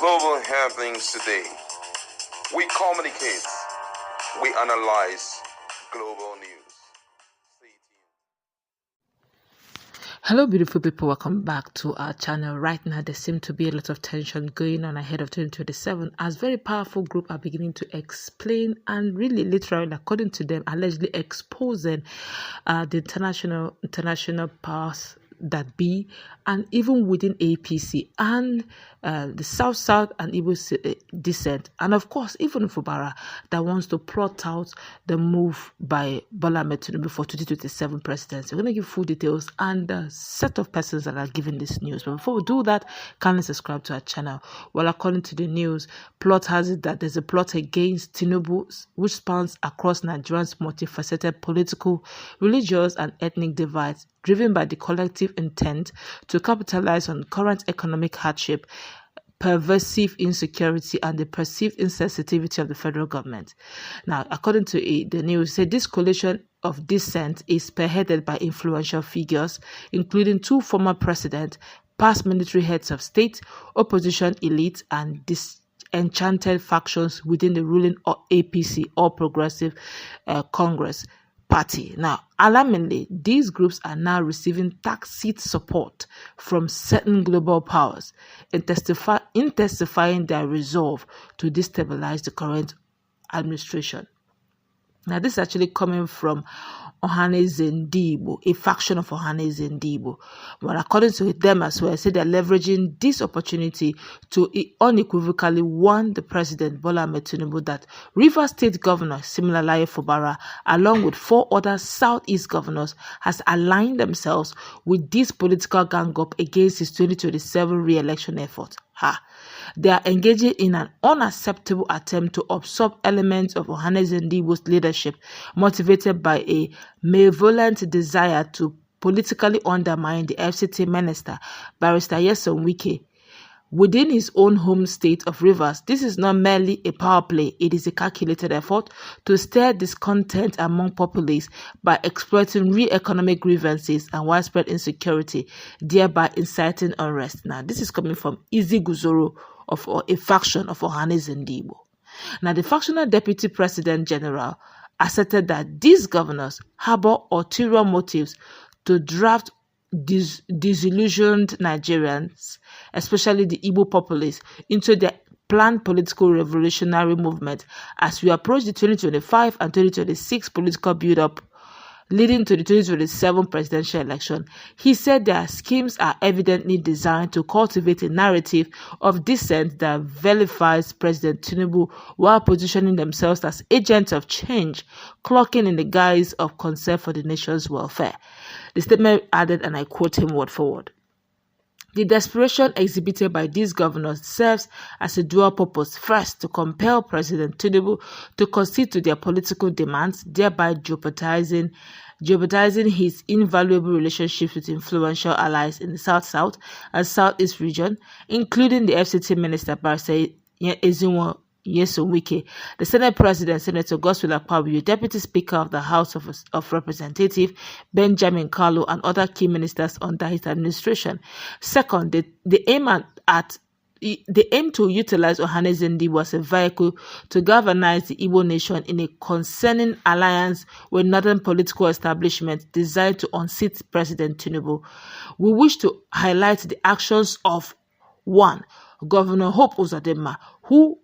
Global happenings today. We communicate. We analyze global news. Hello beautiful people, welcome back to our channel. Right now there seems to be a lot of tension going on ahead of 2027 as very powerful groups are beginning to explain and really literally, according to them, allegedly exposing the international powers that be, and even within APC and the South and Igbo descent, and of course even Fubara that wants to plot out the move by Bola Ahmed Tinubu for 2027 presidency. We're going to give full details and the set of persons that are giving this news. But before we do that, kindly subscribe to our channel. Well, according to the news, plot has it that there's a plot against Tinubu which spans across Nigeria's multifaceted political, religious and ethnic divides, driven by the collective intent to capitalize on current economic hardship, pervasive insecurity, and the perceived insensitivity of the federal government. Now, according to the news, this coalition of dissent is spearheaded by influential figures, including two former presidents, past military heads of state, opposition elites, and disenchanted factions within the ruling APC, All Progressive Congress Party. Now, alarmingly, these groups are now receiving tacit support from certain global powers, intensifying their resolve to destabilize the current administration. Now, this is actually coming from Ohanaze, a faction of Ohanaze. But according to them as well, I say they're leveraging this opportunity to unequivocally warn the president, Bola Ahmed Tinubu, that Rivers State Governor, similarly Fubara, along with 4 other Southeast governors, has aligned themselves with this political gang-up against his 2027 re-election effort. They are engaging in an unacceptable attempt to absorb elements of Ohanaze's leadership, motivated by a malevolent desire to politically undermine the FCT minister, Barrister Nyesom Wike, within his own home state of Rivers. This is not merely a power play, it is a calculated effort to stir discontent among populace by exploiting real economic grievances and widespread insecurity, thereby inciting unrest. Now, this is coming from Izzy Guzoro of a faction of Ohanaze. Now, the factional deputy president general asserted that these governors harbor ulterior motives to draft disillusioned Nigerians, especially the Igbo populace, into their planned political revolutionary movement as we approach the 2025 and 2026 political build-up leading to the 2027 presidential election. He said their schemes are evidently designed to cultivate a narrative of dissent that vilifies President Tinubu while positioning themselves as agents of change, clocking in the guise of concern for the nation's welfare. The statement added, and I quote him word for word, "The desperation exhibited by these governors serves as a dual purpose. First, to compel President Tinubu to concede to their political demands, thereby jeopardizing his invaluable relationships with influential allies in the South and Southeast region, including the FCT Minister Barrister Nyesom Wike, the Senate President, Senator Godswill Akpabio, Deputy Speaker of the House of Representatives, Benjamin Kalu, and other key ministers under his administration. Second, they aim to utilize Ohanaze as a vehicle to galvanize the Igbo nation in a concerning alliance with northern political establishment designed to unseat President Tinubu. We wish to highlight the actions of 1. Governor Hope Uzodinma, who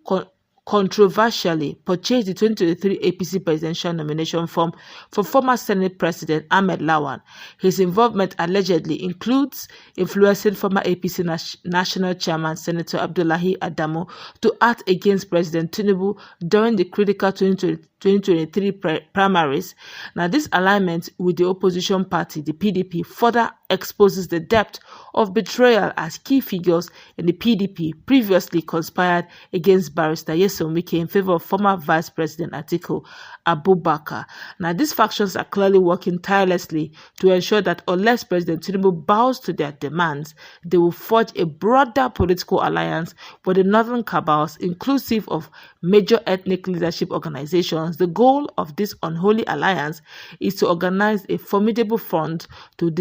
controversially purchased the 2023 APC presidential nomination form for former Senate President Ahmed Lawan. His involvement allegedly includes influencing former APC National Chairman Senator Abdullahi Adamu to act against President Tinubu during the critical 2023 primaries. Now, this alignment with the opposition party, the PDP, further exposes the depth of betrayal as key figures in the PDP previously conspired against Barrister Nyesom Wike in favor of former Vice President Atiku Abubakar. Now, these factions are clearly working tirelessly to ensure that unless President Tinubu bows to their demands, they will forge a broader political alliance with the northern cabals, inclusive of major ethnic leadership organizations. The goal of this unholy alliance is to organize a formidable front to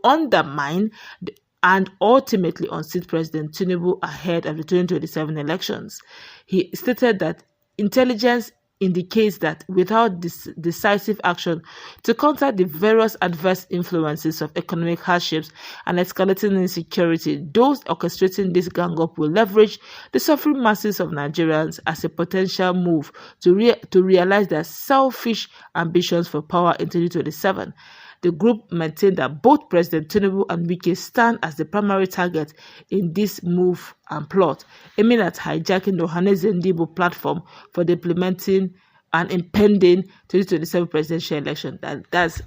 undermine and ultimately unseat President Tinubu ahead of the 2027 elections. He stated that intelligence indicates that without decisive action to counter the various adverse influences of economic hardships and escalating insecurity, those orchestrating this gang-up will leverage the suffering masses of Nigerians as a potential move to realize their selfish ambitions for power in 2027. The group maintained that both President Tinubu and Wike stand as the primary target in this move and plot, aiming at hijacking the Ohanaze Ndibo platform for the implementing and impending 2027 presidential election. That's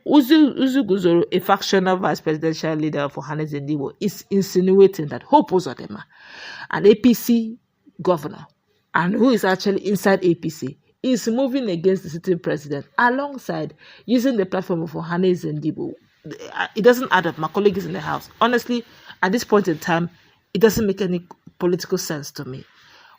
Uzu Guzoro, a factional vice presidential leader of Ohanaze Ndibo, is insinuating that Hope Uzodinma, an APC governor, and who is actually inside APC, is moving against the sitting president alongside using the platform of Ohanaze Ndibo. It doesn't add up. My colleague is in the house. Honestly, at this point in time, it doesn't make any political sense to me.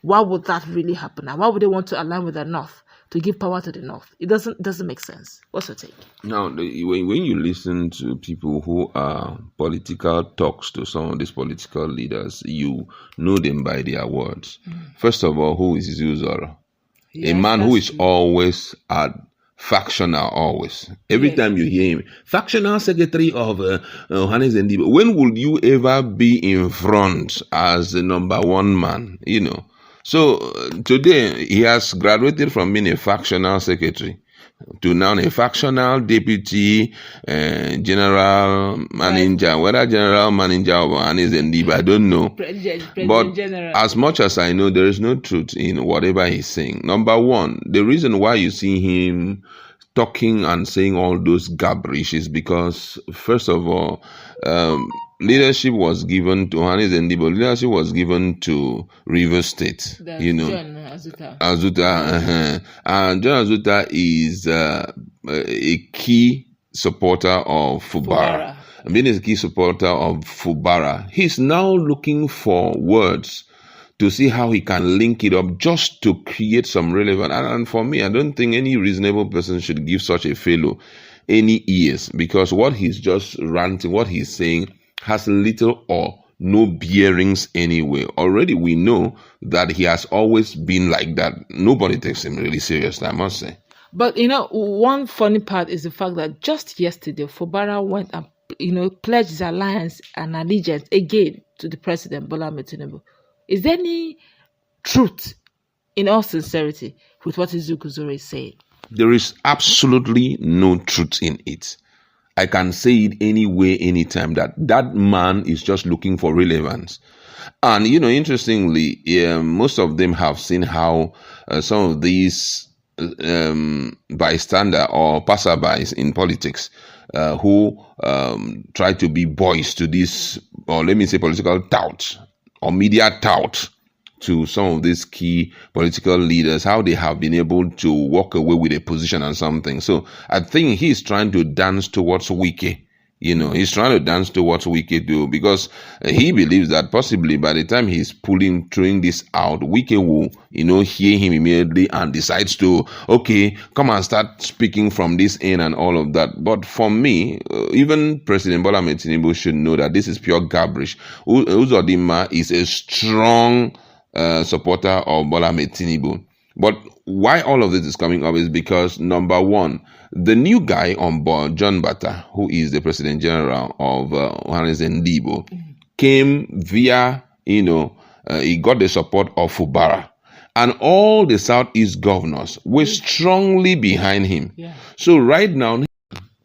Why would that really happen? And why would they want to align with the North to give power to the North? It doesn't make sense. What's your take? Now, when you listen to people who are political talks to some of these political leaders, you know them by their words. First of all, who is Zuzoro? Yes, a man who is always at factional, always. Every time you hear him, factional secretary of Ohanaze Ndibo. When will you ever be in front as the number one man? You know. So today he has graduated from being a factional secretary to now a factional deputy general manager. Whether general manager of Ohanaze Ndibo, I don't know. But general. As much as I know, there is no truth in whatever he's saying. Number one, the reason why you see him talking and saying all those gibberish is because, first of all, leadership was given to Ohanaze Ndibo. Leadership was given to Rivers State. That's John Azuta. And John Azuta is a key supporter of Fubara. Being a key supporter of Fubara, he's now looking for words to see how he can link it up just to create some relevance. And for me, I don't think any reasonable person should give such a fellow any ears, because what he's just ranting, what he's saying, has little or no bearings anyway. Already we know that he has always been like that. Nobody takes him really seriously, I must say. But, one funny part is the fact that just yesterday, Fubara went and, pledged his alliance and allegiance again to the president, Bola Ahmed Tinubu. Is there any truth, in all sincerity, with what Uzu Guzoro is saying? There is absolutely no truth in it. I can say it any way, anytime, that man is just looking for relevance. And, interestingly, most of them have seen how some of these bystander or passerbys in politics who try to be boys to this, or let me say political tout or media tout to some of these key political leaders, how they have been able to walk away with a position and something. So I think he's trying to dance towards Wike. He's trying to dance towards Wike too, because he believes that possibly by the time he's throwing this out, Wike will, hear him immediately and decides to, okay, come and start speaking from this end and all of that. But for me, even President Bola Ahmed Tinubu should know that this is pure gibberish. Uzodinma is a strong supporter of Bola Ahmed Tinubu. But why all of this is coming up is because, number one, the new guy on board, John Bata, who is the President General of Ohanaze Ndibo, came via, he got the support of Fubara. And all the Southeast governors were strongly behind him. Yeah. So right now...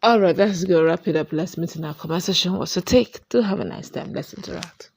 All right, let's go wrap it up. Let's meet in our comment section. What's your take? Do have a nice time. Let's interact.